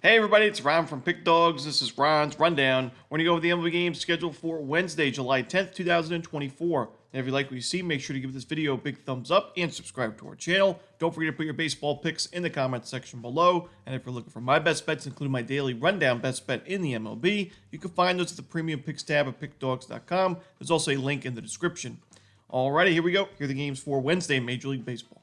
Hey everybody, it's Ron from Pick Dawgz. This is Ron's Rundown. We're going to go over the MLB games scheduled for Wednesday, July 10th, 2024. And if you like what you see, make sure to give this video a big thumbs up and subscribe to our channel. Don't forget to put your baseball picks in the comments section below. And if you're looking for my best bets, including my daily rundown best bet in the MLB, you can find those at the premium picks tab at pickdawgz.com. There's also a link in the description. Alrighty, here we go. Here are the games for Wednesday, Major League Baseball.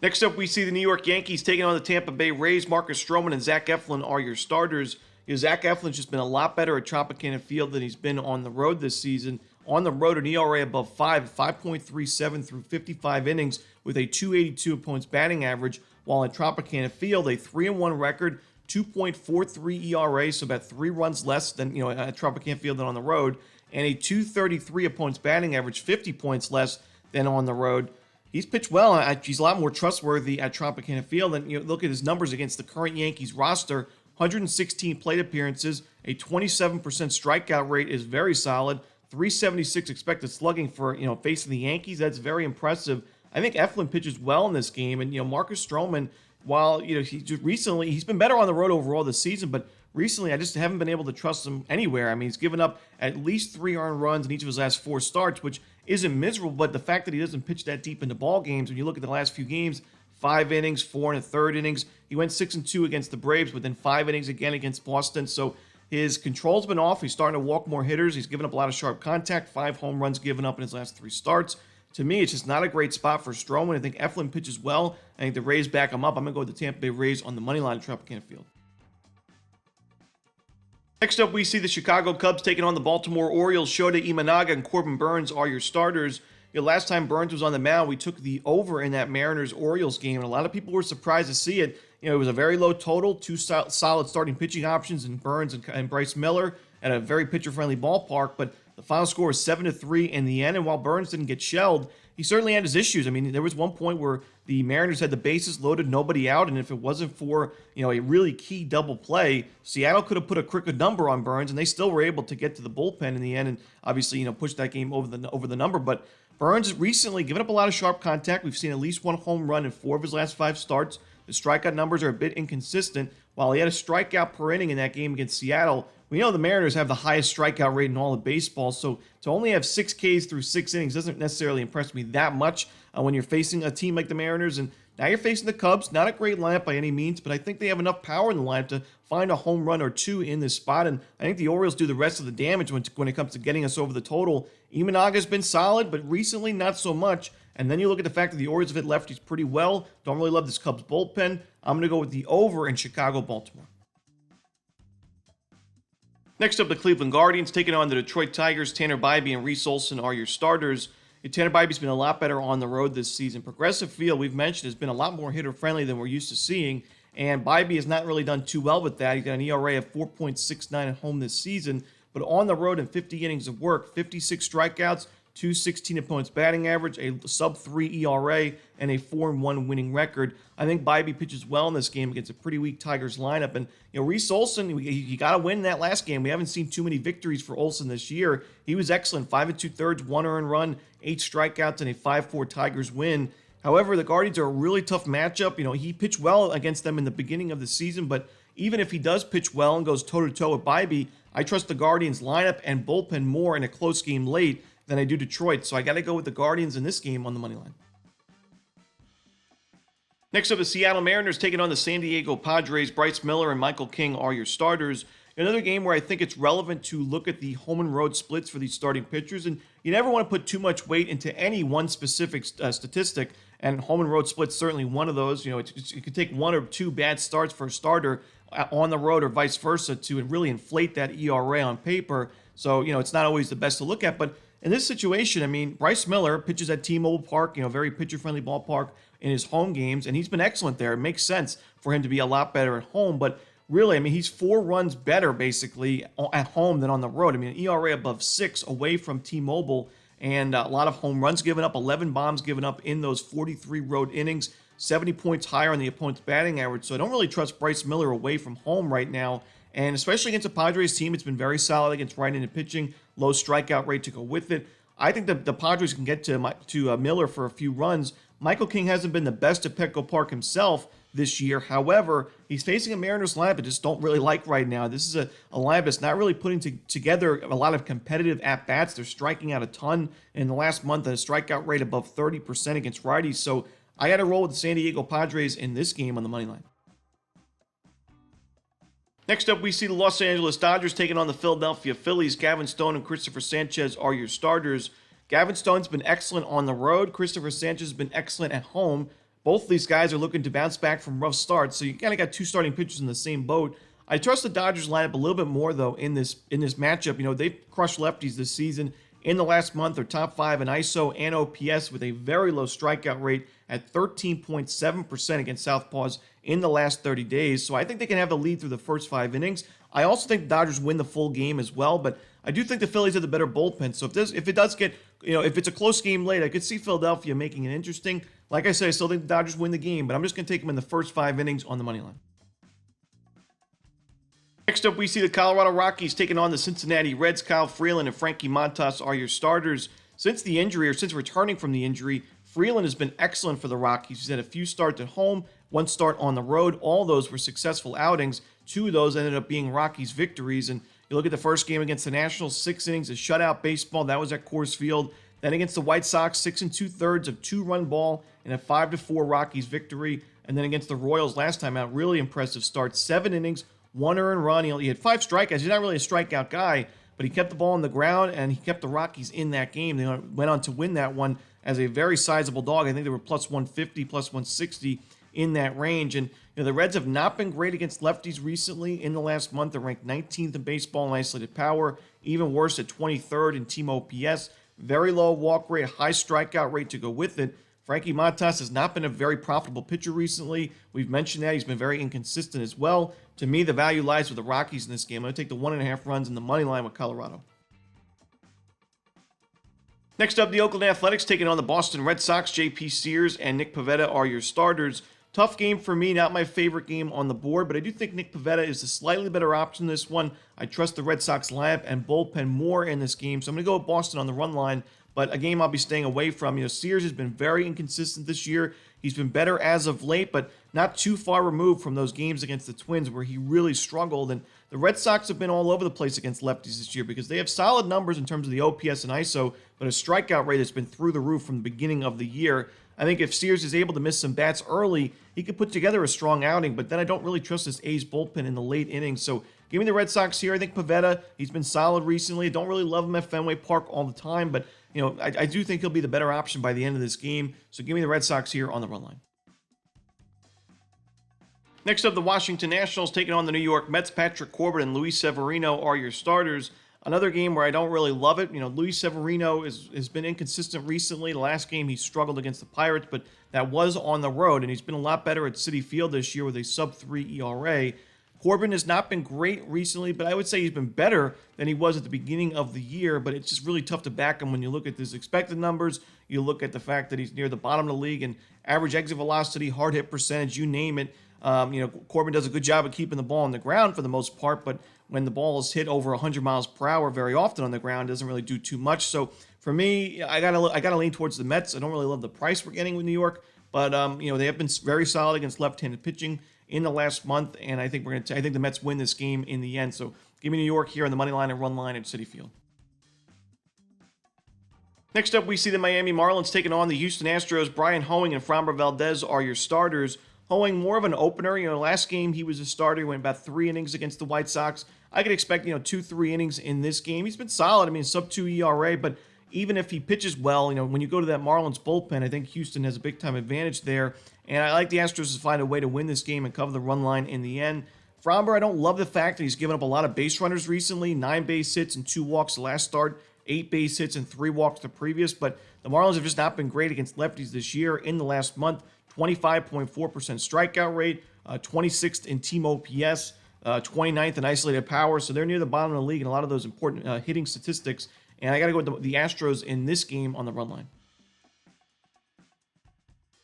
Next up, we see the New York Yankees taking on the Tampa Bay Rays. Marcus Stroman and Zach Eflin are your starters. Zach Eflin's just been a lot better at Tropicana Field than he's been on the road this season. On the road, an ERA above 5.37 through 55 innings with a 282 opponents batting average, while at Tropicana Field, a 3-1 record, 2.43 ERA, so about 3 runs less than at Tropicana Field than on the road, and a 233 opponents batting average, 50 points less than on the road. He's pitched well. He's a lot more trustworthy at Tropicana Field. And look at his numbers against the current Yankees roster. 116 plate appearances, a 27% strikeout rate is very solid. 376 expected slugging for facing the Yankees. That's very impressive. I think Eflin pitches well in this game. And Marcus Stroman, while he's been better on the road overall this season, but recently I just haven't been able to trust him anywhere. I mean, he's given up at least 3 earned runs in each of his last 4 starts, which isn't miserable, but the fact that he doesn't pitch that deep into ball games, when you look at the last few games, 5 innings, 4 1/3 innings. He went 6-2 against the Braves, but then 5 innings again against Boston. So his control's been off. He's starting to walk more hitters. He's given up a lot of sharp contact, 5 home runs given up in his last 3 starts. To me, it's just not a great spot for Stroman. I think Eflin pitches well. I think the Rays back him up. I'm going to go with the Tampa Bay Rays on the money line at Tropicana Field. Next up, we see the Chicago Cubs taking on the Baltimore Orioles. Shota Imanaga and Corbin Burnes are your starters. Last time Burnes was on the mound, we took the over in that Mariners-Orioles game, and a lot of people were surprised to see it. It was a very low total, 2 solid starting pitching options in Burnes and Bryce Miller at a very pitcher-friendly ballpark, but the final score was 7-3 in the end, and while Burnes didn't get shelled, he certainly had his issues. I mean, there was one point where the Mariners had the bases loaded, nobody out, and if it wasn't for a really key double play, Seattle could have put a crooked number on Burnes, and they still were able to get to the bullpen in the end, and obviously push that game over the number. But Burnes has recently given up a lot of sharp contact. We've seen at least 1 home run in 4 of his last 5 starts. The strikeout numbers are a bit inconsistent. While he had a strikeout per inning in that game against Seattle, we know the Mariners have the highest strikeout rate in all of baseball, so to only have 6 Ks through 6 innings doesn't necessarily impress me that much when you're facing a team like the Mariners. And now you're facing the Cubs. Not a great lineup by any means, but I think they have enough power in the lineup to find a home run or 2 in this spot, and I think the Orioles do the rest of the damage when it comes to getting us over the total. Imanaga's been solid, but recently not so much. And then you look at the fact that the Orioles have hit lefties pretty well. Don't really love this Cubs bullpen. I'm going to go with the over in Chicago-Baltimore. Next up, the Cleveland Guardians taking on the Detroit Tigers. Tanner Bybee and Reese Olson are your starters. Tanner Bybee's been a lot better on the road this season. Progressive Field, we've mentioned, has been a lot more hitter-friendly than we're used to seeing, and Bybee has not really done too well with that. He's got an ERA of 4.69 at home this season, but on the road in 50 innings of work, 56 strikeouts, 216 opponents batting average, a sub-3 ERA, and a 4-1 winning record. I think Bybee pitches well in this game against a pretty weak Tigers lineup. And Reese Olson, you got to win that last game. We haven't seen too many victories for Olson this year. He was excellent, 5 2/3, 1 earned run, 8 strikeouts, and a 5-4 Tigers win. However, the Guardians are a really tough matchup. He pitched well against them in the beginning of the season, but even if he does pitch well and goes toe-to-toe with Bybee, I trust the Guardians lineup and bullpen more in a close game late than I do Detroit. So I got to go with the Guardians in this game on the money line. Next up, the Seattle Mariners taking on the San Diego Padres. Bryce Miller and Michael King are your starters. Another game where I think it's relevant to look at the home and road splits for these starting pitchers. And you never want to put too much weight into any one specific statistic. And home and road splits certainly one of those. You could take 1 or 2 bad starts for a starter on the road or vice versa to really inflate that ERA on paper. So, it's not always the best to look at. But in this situation, I mean, Bryce Miller pitches at T-Mobile Park, very pitcher-friendly ballpark in his home games, and he's been excellent there. It makes sense for him to be a lot better at home, but really, I mean, he's 4 runs better, basically, at home than on the road. I mean, an ERA above 6 away from T-Mobile, and a lot of home runs given up, 11 bombs given up in those 43 road innings, 70 points higher on the opponent's batting average, so I don't really trust Bryce Miller away from home right now. And especially against a Padres team, it's been very solid against right-handed pitching, low strikeout rate to go with it. I think the Padres can get to Miller for a few runs. Michael King hasn't been the best at Petco Park himself, this year. However, he's facing a Mariners lineup I just don't really like right now. This is a lineup that's not really putting together a lot of competitive at-bats. They're striking out a ton in the last month, and a strikeout rate above 30% against righties. So I got to roll with the San Diego Padres in this game on the money line. Next up, we see the Los Angeles Dodgers taking on the Philadelphia Phillies. Gavin Stone and Christopher Sanchez are your starters. Gavin Stone's been excellent on the road. Christopher Sanchez has been excellent at home. Both of these guys are looking to bounce back from rough starts, so you kind of got two starting pitchers in the same boat. I trust the Dodgers lineup a little bit more, though, in this matchup. You know, they've crushed lefties this season. In the last month, they're top 5 in ISO and OPS with a very low strikeout rate at 13.7% against southpaws in the last 30 days. So I think they can have the lead through the first 5 innings. I also think the Dodgers win the full game as well, but I do think the Phillies have the better bullpen. So if it does get, if it's a close game late, I could see Philadelphia making it interesting. Like I said, I still think the Dodgers win the game, but I'm just going to take them in the first 5 innings on the money line. Next up, we see the Colorado Rockies taking on the Cincinnati Reds. Kyle Freeland and Frankie Montas are your starters. Since the injury, or since returning from the injury, Freeland has been excellent for the Rockies. He's had a few starts at home, 1 start on the road. All those were successful outings. 2 of those ended up being Rockies victories. And you look at the first game against the Nationals, 6 innings of shutout baseball. That was at Coors Field. Then against the White Sox, 6 2/3 of 2-run ball and a 5-4 Rockies victory. And then against the Royals last time out, really impressive start. 7 innings, 1 earned run. He had 5 strikeouts. He's not really a strikeout guy, but he kept the ball on the ground, and he kept the Rockies in that game. They went on to win that one as a very sizable dog. I think they were plus 150, plus 160 in that range. And the Reds have not been great against lefties recently. In the last month, they're ranked 19th in baseball in isolated power, even worse at 23rd in team OPS. Very low walk rate, high strikeout rate to go with it. Frankie Montas has not been a very profitable pitcher recently. We've mentioned that. He's been very inconsistent as well. To me, the value lies with the Rockies in this game. I'm going to take the 1.5 runs in the money line with Colorado. Next up, the Oakland Athletics taking on the Boston Red Sox. J.P. Sears and Nick Pivetta are your starters. Tough game for me, not my favorite game on the board, but I do think Nick Pivetta is a slightly better option in this one. I trust the Red Sox lineup and bullpen more in this game, so I'm going to go with Boston on the run line, but a game I'll be staying away from. Sears has been very inconsistent this year. He's been better as of late, but not too far removed from those games against the Twins where he really struggled. And the Red Sox have been all over the place against lefties this year because they have solid numbers in terms of the OPS and ISO, but a strikeout rate that's been through the roof from the beginning of the year. I think if Sears is able to miss some bats early, he could put together a strong outing, but then I don't really trust this A's bullpen in the late innings. So give me the Red Sox here. I think Pivetta, he's been solid recently. I don't really love him at Fenway Park all the time, but I do think he'll be the better option by the end of this game. So give me the Red Sox here on the run line. Next up, the Washington Nationals taking on the New York Mets. Patrick Corbin and Luis Severino are your starters. Another game where I don't really love it. Luis Severino has been inconsistent recently. The last game he struggled against the Pirates, but that was on the road, and he's been a lot better at Citi Field this year with a sub-3 ERA. Corbin has not been great recently, but I would say he's been better than he was at the beginning of the year, but it's just really tough to back him when you look at his expected numbers. You look at the fact that he's near the bottom of the league in average exit velocity, hard hit percentage, you name it. Corbin does a good job of keeping the ball on the ground for the most part, but when the ball is hit over 100 miles per hour very often on the ground, it doesn't really do too much. So for me, I gotta lean towards the Mets. I don't really love the price we're getting with New York, but they have been very solid against left-handed pitching in the last month, and I think I think the Mets win this game in the end. So give me New York here on the money line and run line at Citi Field. Next up, we see the Miami Marlins taking on the Houston Astros. Brian Hoeing and Framber Valdez are your starters. Hoeing more of an opener. Last game he was a starter. He went about 3 innings against the White Sox. I could expect 2-3 innings in this game. He's been solid. Sub-2 ERA, but even if he pitches well, when you go to that Marlins bullpen, I think Houston has a big-time advantage there. And I like the Astros to find a way to win this game and cover the run line in the end. Framber, I don't love the fact that he's given up a lot of base runners recently. 9 base hits and 2 walks the last start. 8 base hits and 3 walks the previous. But the Marlins have just not been great against lefties this year. In the last month, 25.4% strikeout rate, 26th in team OPS, 29th in isolated power. So they're near the bottom of the league in a lot of those important hitting statistics. And I got to go with the Astros in this game on the run line.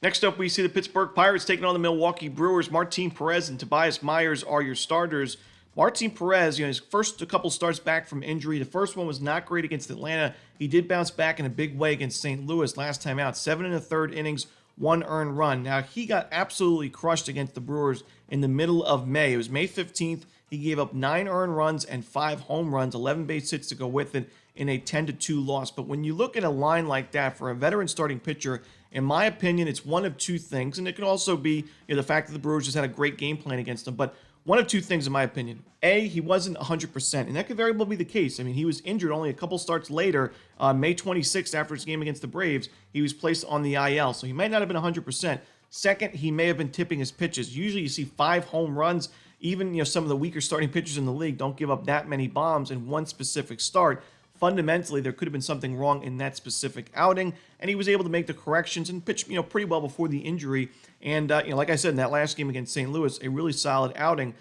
Next up, we see the Pittsburgh Pirates taking on the Milwaukee Brewers. Martin Perez and Tobias Myers are your starters. Martin Perez, his first couple starts back from injury. The first one was not great against Atlanta. He did bounce back in a big way against St. Louis last time out. 7 1/3 innings, 1 earned run. Now, he got absolutely crushed against the Brewers in the middle of May. It was May 15th. He gave up 9 earned runs and 5 home runs, 11 base hits to go with it in a 10-2 loss. But when you look at a line like that for a veteran starting pitcher, in my opinion, it's one of two things. And it could also be the fact that the Brewers just had a great game plan against him. But one of two things, in my opinion. A, he wasn't 100%, and that could very well be the case. I mean, he was injured only a couple starts later. May 26th, after his game against the Braves, he was placed on the IL, so he might not have been 100%. Second, he may have been tipping his pitches. Usually you see 5 home runs. Even some of the weaker starting pitchers in the league don't give up that many bombs in one specific start. Fundamentally, there could have been something wrong in that specific outing, and he was able to make the corrections and pitch, pretty well before the injury. And like I said, in that last game against St. Louis, a really solid outing.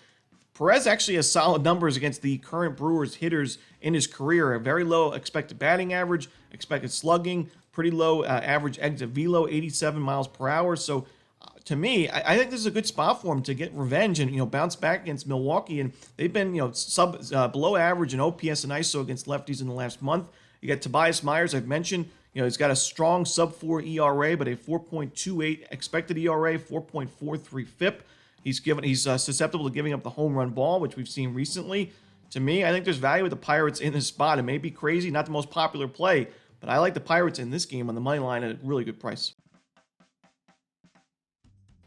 Perez actually has solid numbers against the current Brewers hitters in his career. A very low expected batting average, expected slugging, pretty low average exit velo, 87 miles per hour. So to me, I think this is a good spot for him to get revenge and bounce back against Milwaukee. And they've been below average in OPS and ISO against lefties in the last month. You got Tobias Myers, I've mentioned. He's got a strong sub-4 ERA, but a 4.28 expected ERA, 4.43 FIP. He's susceptible to giving up the home run ball, which we've seen recently. To me, I think there's value with the Pirates in this spot. It may be crazy, not the most popular play, but I like the Pirates in this game on the money line at a really good price.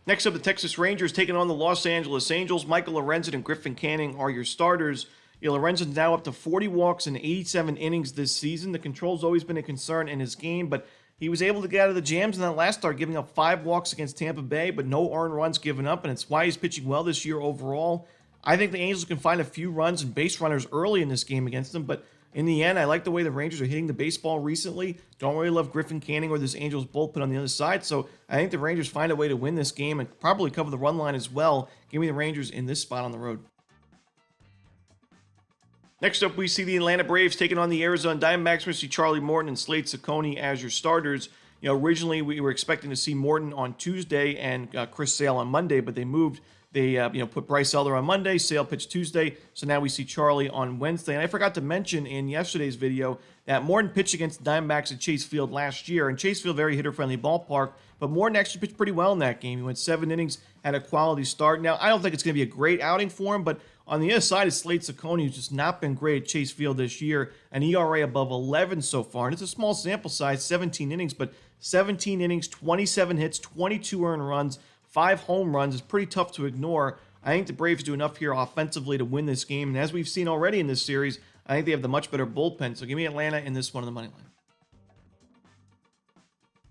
Next up, the Texas Rangers taking on the Los Angeles Angels. Michael Lorenzen and Griffin Canning are your starters. Lorenzen's now up to 40 walks in 87 innings this season. The control's always been a concern in his game, but he was able to get out of the jams in that last start, giving up 5 walks against Tampa Bay, but no earned runs given up, and it's why he's pitching well this year overall. I think the Angels can find a few runs and base runners early in this game against them, but in the end, I like the way the Rangers are hitting the baseball recently. Don't really love Griffin Canning or this Angels bullpen on the other side, so I think the Rangers find a way to win this game and probably cover the run line as well. Give me the Rangers in this spot on the road. Next up, we see the Atlanta Braves taking on the Arizona Diamondbacks. We see Charlie Morton and Slade Cecconi as your starters. Originally we were expecting to see Morton on Tuesday and Chris Sale on Monday, but they moved. They put Bryce Elder on Monday, Sale pitched Tuesday, so now we see Charlie on Wednesday. And I forgot to mention in yesterday's video that Morton pitched against the Diamondbacks at Chase Field last year, and Chase Field, very hitter-friendly ballpark, but Morton actually pitched pretty well in that game. He went 7 innings, had a quality start. Now, I don't think it's going to be a great outing for him, but on the other side is Slade Cecconi, who's just not been great at Chase Field this year, an ERA above 11 so far, and it's a small sample size, 17 innings, but 17 innings, 27 hits, 22 earned runs, 5 home runs is pretty tough to ignore. I think the Braves do enough here offensively to win this game. And as we've seen already in this series, I think they have the much better bullpen. So give me Atlanta in this one on the money line.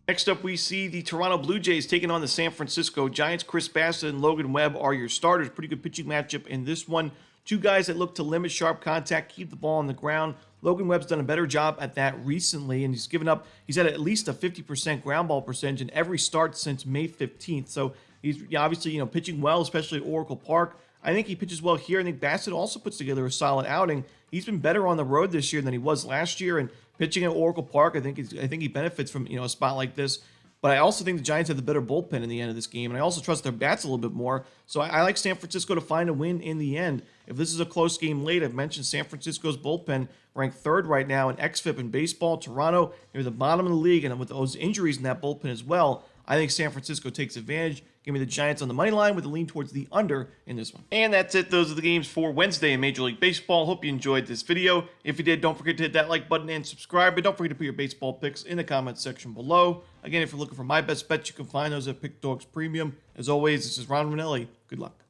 Next up, we see the Toronto Blue Jays taking on the San Francisco Giants. Chris Bassett and Logan Webb are your starters. Pretty good pitching matchup in this one. 2 guys that look to limit sharp contact, keep the ball on the ground. Logan Webb's done a better job at that recently, and he's had at least a 50% ground ball percentage in every start since May 15th. So he's obviously, pitching well, especially at Oracle Park. I think he pitches well here. I think Bassett also puts together a solid outing. He's been better on the road this year than he was last year, and pitching at Oracle Park, I think he benefits from a spot like this. But I also think the Giants have the better bullpen in the end of this game, and I also trust their bats a little bit more. So I like San Francisco to find a win in the end. If this is a close game late, I've mentioned San Francisco's bullpen ranked 3rd right now in xFIP in baseball. Toronto, near the bottom of the league, and with those injuries in that bullpen as well, I think San Francisco takes advantage. Give me the Giants on the money line with a lean towards the under in this one. And that's it. Those are the games for Wednesday in Major League Baseball. Hope you enjoyed this video. If you did, don't forget to hit that like button and subscribe. But don't forget to put your baseball picks in the comments section below. Again, if you're looking for my best bets, you can find those at Pickdawgz Premium. As always, this is Ron Romanelli. Good luck.